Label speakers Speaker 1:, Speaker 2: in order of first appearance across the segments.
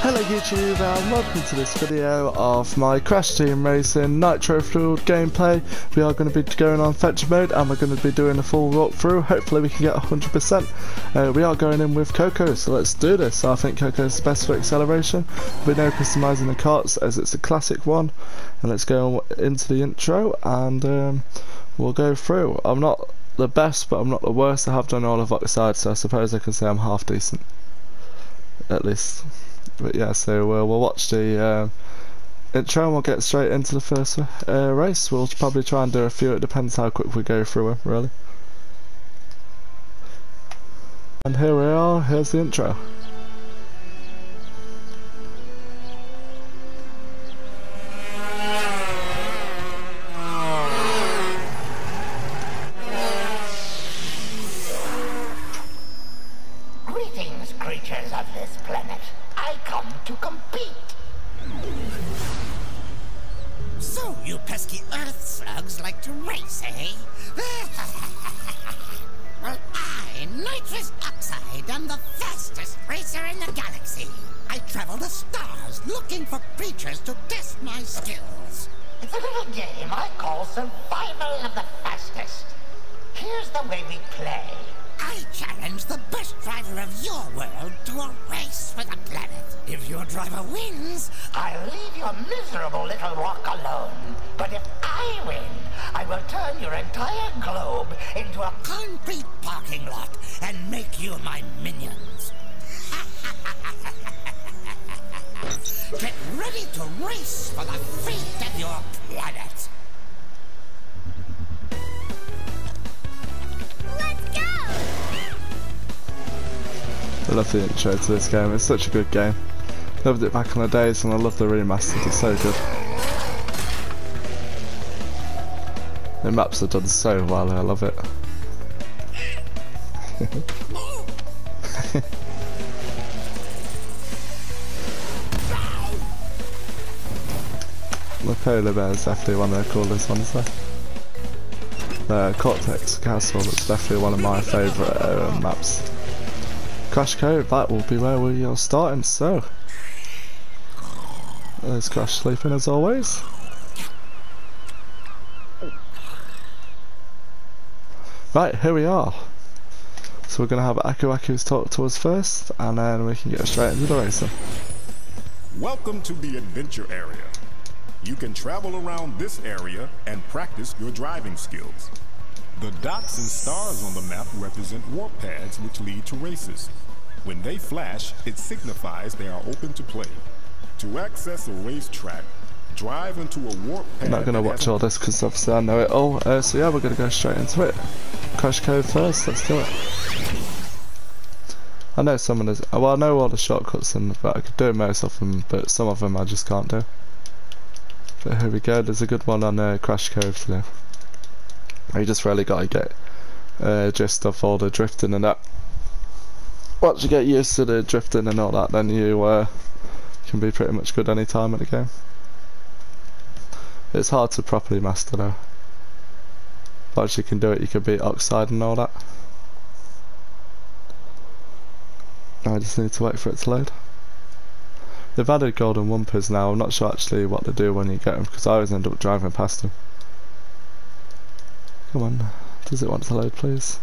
Speaker 1: Hello YouTube and welcome to this video of my Crash Team Racing Nitro Fueled gameplay. We are going to be going on fetch mode and we're going to be doing a full walkthrough. Hopefully we can get 100%. We are going in with Coco, so let's do this. I think Coco is the best for acceleration. We know customising the carts as it's a classic one. And let's go into the intro and we'll go through. I'm not the best but I'm not the worst. I have done all of Oxide, so I suppose I can say I'm half decent. At least. But yeah, so we'll watch the intro and we'll get straight into the first race. We'll probably try and do a few, it depends how quick we go through them, really. And here we are, here's the intro.
Speaker 2: Greetings, creatures of this planet. I come to compete.
Speaker 3: So you pesky earth slugs like to race, eh? Well, I, nitrous oxide, am the fastest racer in the galaxy. I travel the stars looking for creatures to test my skills.
Speaker 2: It's a little game I call Survival of the Fastest. Here's the way we play.
Speaker 3: I challenge the best driver of your world to a race for the planet. If your driver wins,
Speaker 2: I'll leave your miserable little rock alone. But if I win, I will turn your entire globe into a
Speaker 3: concrete parking lot and make you my minions. Get ready to race for the fate of your planet.
Speaker 1: I love the intro to this game, it's such a good game. Loved it back in the days and I love the remastered, it's so good. The maps are done so well, I love it. The polar bear is definitely one of the coolest ones there. The Cortex Castle is definitely one of my favourite maps. Crash Cove, that will be where we are starting, so there's Crash sleeping as always. Right, here we are. So we're going to have Aku Aku's talk to us first, and then we can get straight into the racing.
Speaker 4: Welcome to the adventure area. You can travel around this area and practice your driving skills. The dots and stars on the map represent warp pads which lead to races. When they flash, it signifies they are open to play. To access a racetrack, drive into a warp pad.
Speaker 1: I'm not going to watch all this because obviously I know it all, so yeah, we're going to go straight into it. Crash Cove first, let's do it. I know some of this, well I know all the shortcuts and but I could do most of them, but some of them I just can't do. But here we go, there's a good one on Crash Cove to do. You just really got to get gist of all the drifting and that. Once you get used to the drifting and all that, then you can be pretty much good any time in the game. It's hard to properly master though. Once you can do it, you can beat Oxide and all that. Now I just need to wait for it to load. They've added golden WUMPAs now. I'm not sure actually what they do when you get them because I always end up driving past them. Come on, does it want to load please?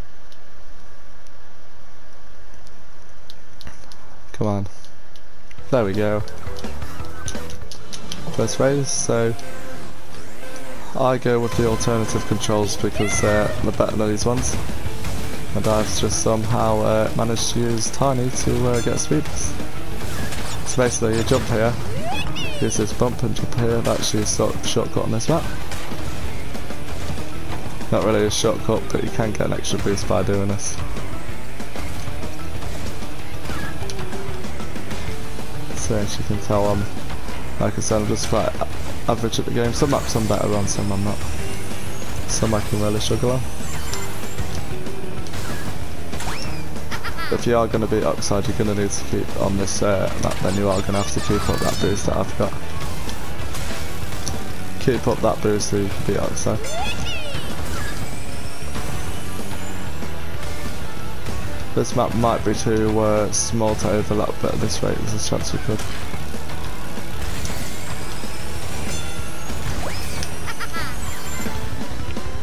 Speaker 1: Come on. There we go. First race, so I go with the alternative controls because they're better than these ones. And I've just somehow managed to use Tiny to get speed. So basically you jump here, use this bump and jump here, that's your sort of shortcut on this map. Not really a shortcut, but you can get an extra boost by doing this. So as you can tell, like I said, I'm just quite average at the game. Some maps I'm better on, some I'm not. Some I can really struggle on. If you are going to beat Oxide, you're going to need to keep on this map, then you are going to have to keep up that boost that I've got. Keep up that boost so you can beat Oxide. This map might be too small to overlap, but at this rate there's a chance we could.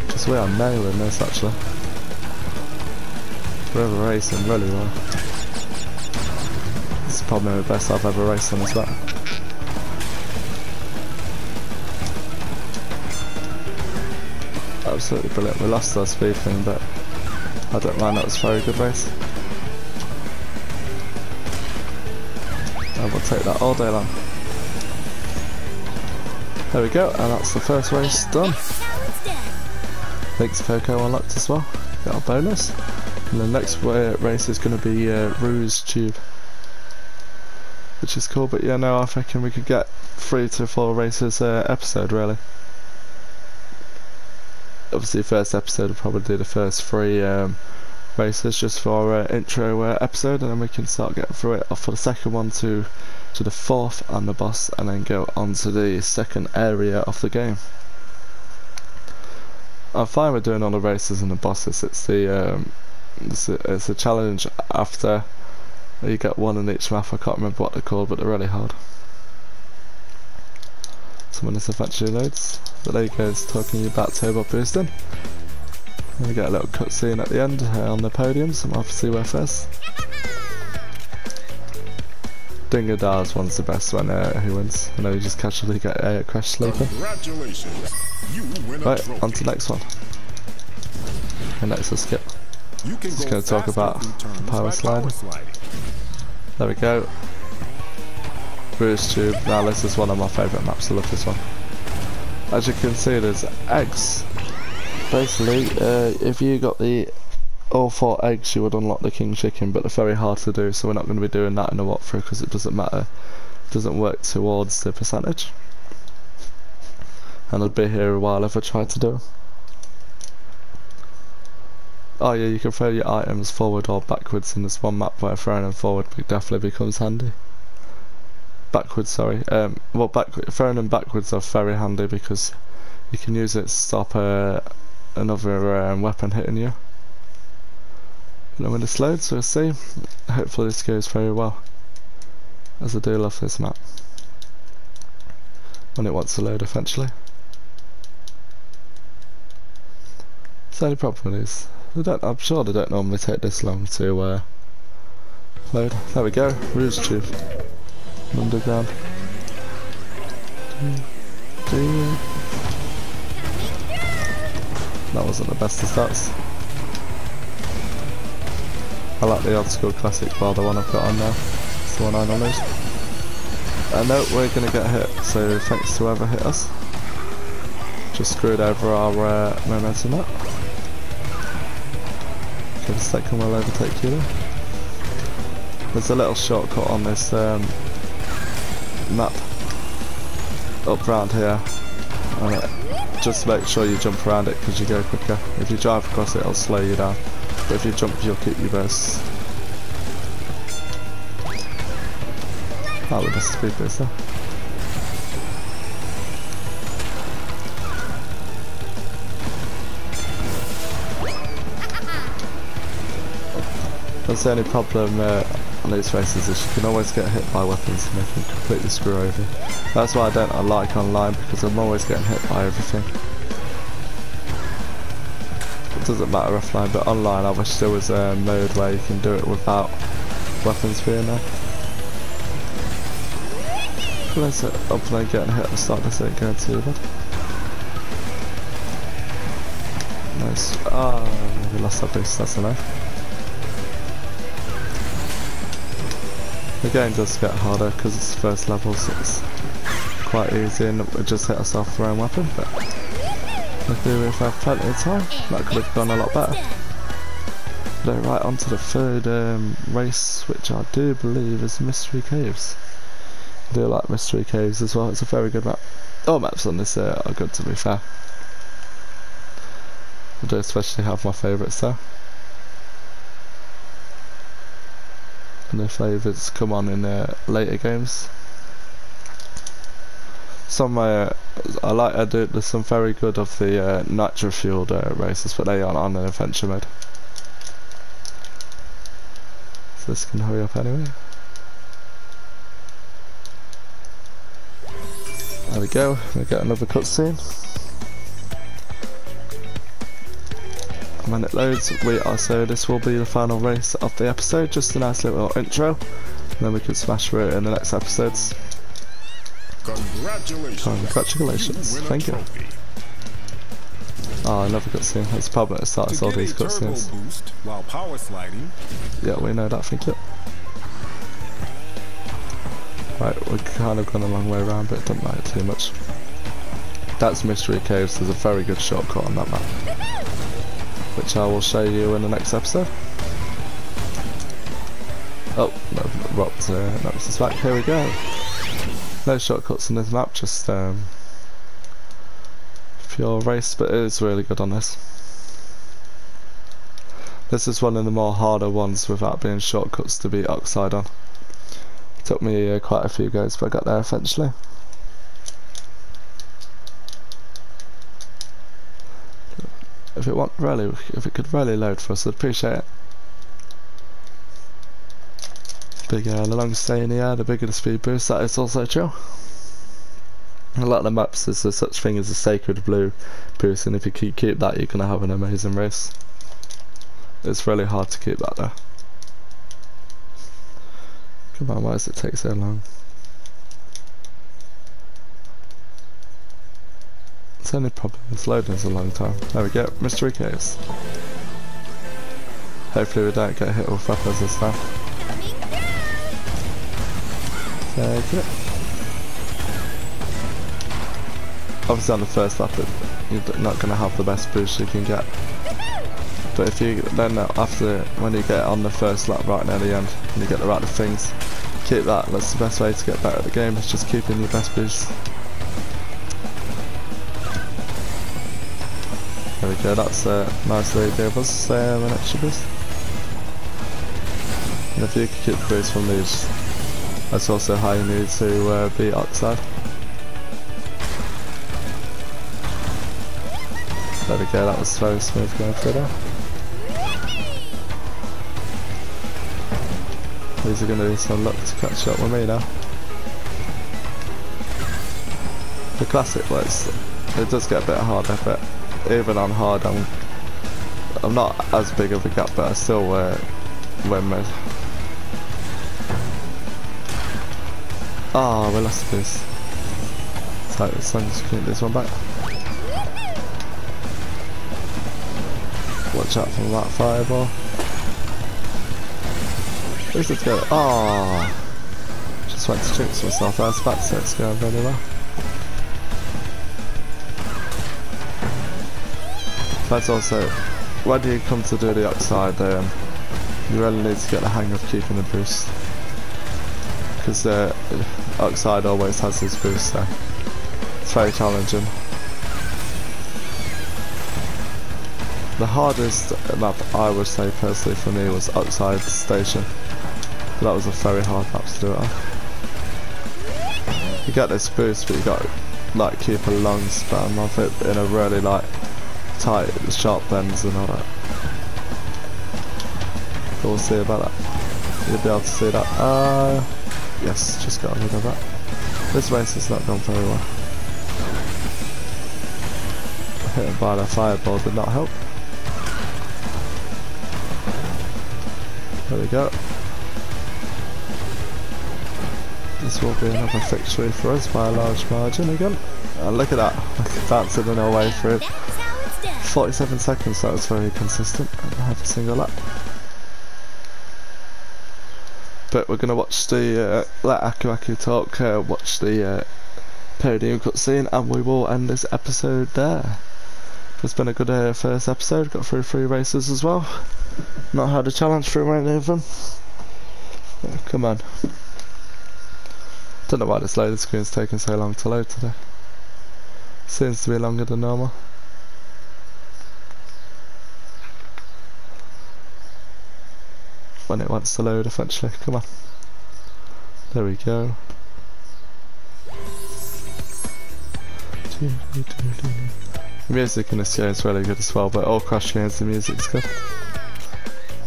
Speaker 1: Because we are nailing this actually. We're racing really well. This is probably the best I've ever raced on this map. Absolutely brilliant. We lost our speed thing, but I don't mind, that was a very good race. I will take that all day long. There we go, and that's the first race done. Thanks Coco unlocked as well. Got a bonus. And the next race is going to be Rouge Tube, which is cool. But yeah, no, I reckon we could get 3 to 4 races episode really. Obviously, first episode will probably do the first 3 races just for our intro episode, and then we can start getting through it. Off for the second one to the 4th and the boss, and then go on to the second area of the game. I'm fine with doing all the races and the bosses. It's the it's a challenge after you get one in each map. I can't remember what they're called, but they're really hard. So when this eventually loads, the there goes talking about turbo boosting. And we get a little cutscene at the end on the podium, so we'll have to see where first. Dingadars one's the best one, who wins. I know you just casually get crash sleeping.
Speaker 4: Congratulations. You win a
Speaker 1: Right,
Speaker 4: trophy.
Speaker 1: on to the next one. And next we'll skip.
Speaker 4: You can
Speaker 1: Just
Speaker 4: go
Speaker 1: going to talk
Speaker 4: faster
Speaker 1: about
Speaker 4: through turns
Speaker 1: power
Speaker 4: by
Speaker 1: sliding.
Speaker 4: sliding.
Speaker 1: There we go. Rouge Tube. Now this is one of my favourite maps. I love this one. As you can see, there's eggs. Basically, if you got the all 4 eggs, you would unlock the king chicken, but they're very hard to do, so we're not going to be doing that in a walkthrough because it doesn't matter. It doesn't work towards the percentage. And I'd be here a while if I tried to do it. Oh yeah, you can throw your items forward or backwards in this one map where throwing them forward definitely becomes handy. Backwards, sorry. Well, throwing them backwards are very handy because you can use it to stop another weapon hitting you. And then when this loads, we'll see. Hopefully this goes very well, as I do love this map when it wants to load eventually. So the only problem is, I'm sure they don't normally take this long to load. There we go, Rouge Tube. Underground. That wasn't the best of starts. I like the old school classic bar, the one I've got on now. It's the one I normally use. No, we're going to get hit, so thanks to whoever hit us. Just screwed over our momentum up. Give us a second, we'll overtake you there. There's a little shortcut on this map up round here. Just make sure you jump around it because you go quicker. If you drive across it, it'll slow you down. But if you jump, you'll keep your bursts. Oh, with the speed boost there. That's the only problem on these races is you can always get hit by weapons and they can completely screw over. That's why I like online, because I'm always getting hit by everything. It doesn't matter offline, but online I wish there was a mode where you can do it without weapons being there. Let's hopefully getting hit at the start, this ain't going too bad. Nice. Ah, we lost that boost, that's enough. The game does get harder because it's first level, so it's quite easy and we just hit ourselves with our own weapon, but luckily we've had plenty of time. That could have gone a lot better. But right, on to the third race, which I do believe is Mystery Caves. I do like Mystery Caves as well, it's a very good map. All maps on this are good, to be fair. I do especially have my favourites though. And the favourites come on in later games. Some there's some very good of the nitro fueled races, but they aren't on an adventure mode. so this can hurry up anyway. There we go, we get another cutscene. And when it loads, so this will be the final race of the episode, just a nice little intro, and then we can smash through it in the next episodes. Congratulations. Thank you. Oh, another cutscene. It's probably at the start of all these cutscenes.
Speaker 4: While power sliding.
Speaker 1: Yeah, we know that, thank you. Right, we've kind of gone a long way around, but it doesn't matter too much. That's Mystery Caves. There's a very good shortcut on that map, which I will show you in the next episode. Oh, no, rocked us back. Here we go. No shortcuts in this map, just pure race, but it is really good on this. This is one of the more harder ones without being shortcuts to beat Oxide on. Took me quite a few goes, but I got there eventually. If it could really load for us, I'd appreciate it. Bigger the longer stay in the air, the bigger the speed boost. That is also true. A lot of the maps there's such thing as a sacred blue boost, and if you keep that, you're gonna have an amazing race. It's really hard to keep that though. Come on, why does it take so long? It's only problem it's loading a long time. There we go, Mystery Caves. Hopefully we don't get hit with weapons and stuff. Take it. Obviously on the first lap you're not going to have the best boost you can get. But if you then when you get on the first lap right near the end and you get the right things, keep that. That's the best way to get better at the game, is just keeping your best boost. There we go, that's nicely gave us an extra boost. And if you can keep the boost from these, that's also how you need to beat Oxide. There we go, that was very smooth going through there. These are going to need some luck to catch up with me now. The classic works, it does get a bit harder, but even on hard I'm not as big of a gap, but I still win mode. Ah, we lost this. So as long as you keep this one back. Watch out for that fireball. Where's it go? Ah, just went to jinx myself. I was about to say it's going really well. That's also, when you come to do the Oxide, you really need to get the hang of keeping the boost. Because the Oxide always has his boost, so it's very challenging. The hardest map I would say personally for me was Oxide Station. But that was a very hard map to do it on. You get this boost, but you got to like keep a long span of it in a really like tight, sharp bends and all that. But we'll see about that. You'll be able to see that. Yes, just got rid of that. This race has not gone very well. Hitting by the fireball did not help. There we go. This will be another victory for us by a large margin again. And look at that, dancing in our way through. 47 seconds, that was very consistent. I don't have a single lap. But we're going to watch the, let Aku Aku talk, watch the podium cutscene, and we will end this episode there. It's been a good first episode, got through 3 races as well. Not had a challenge through any of them. Oh, come on. Don't know why this loading screen's taking so long to load today. Seems to be longer than normal. When it wants to load eventually, come on. There we go. The music in this game is really good as well, but all Crash games the music's good.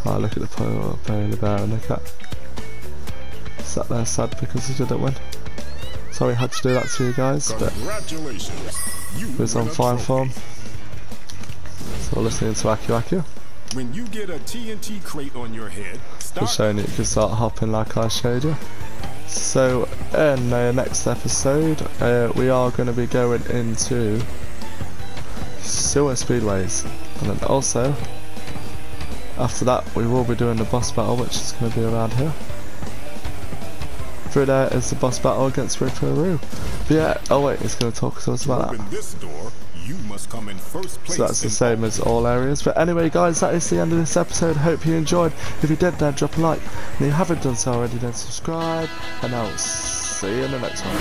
Speaker 1: Oh, look at the poor Bailey Bear and look at that. Sat there sad because he didn't win. Sorry I had to do that to you guys, but it was on fine form. So we're listening to Aku Aku.
Speaker 4: When you get a TNT crate on your head,
Speaker 1: Just showing you can start hopping like I showed you. So in the next episode, we are going to be going into sewer speedways, and then also after that we will be doing the boss battle, which is going to be around here. Through there is the boss battle against Roo. But yeah, oh wait, it's going to talk to us about that.
Speaker 4: This door, you must come in first place.
Speaker 1: So that's the same as all areas. But anyway guys, that is the end of this episode. Hope you enjoyed. If you did, then drop a like. And if you haven't done so already, then subscribe. And I'll see you in the next one.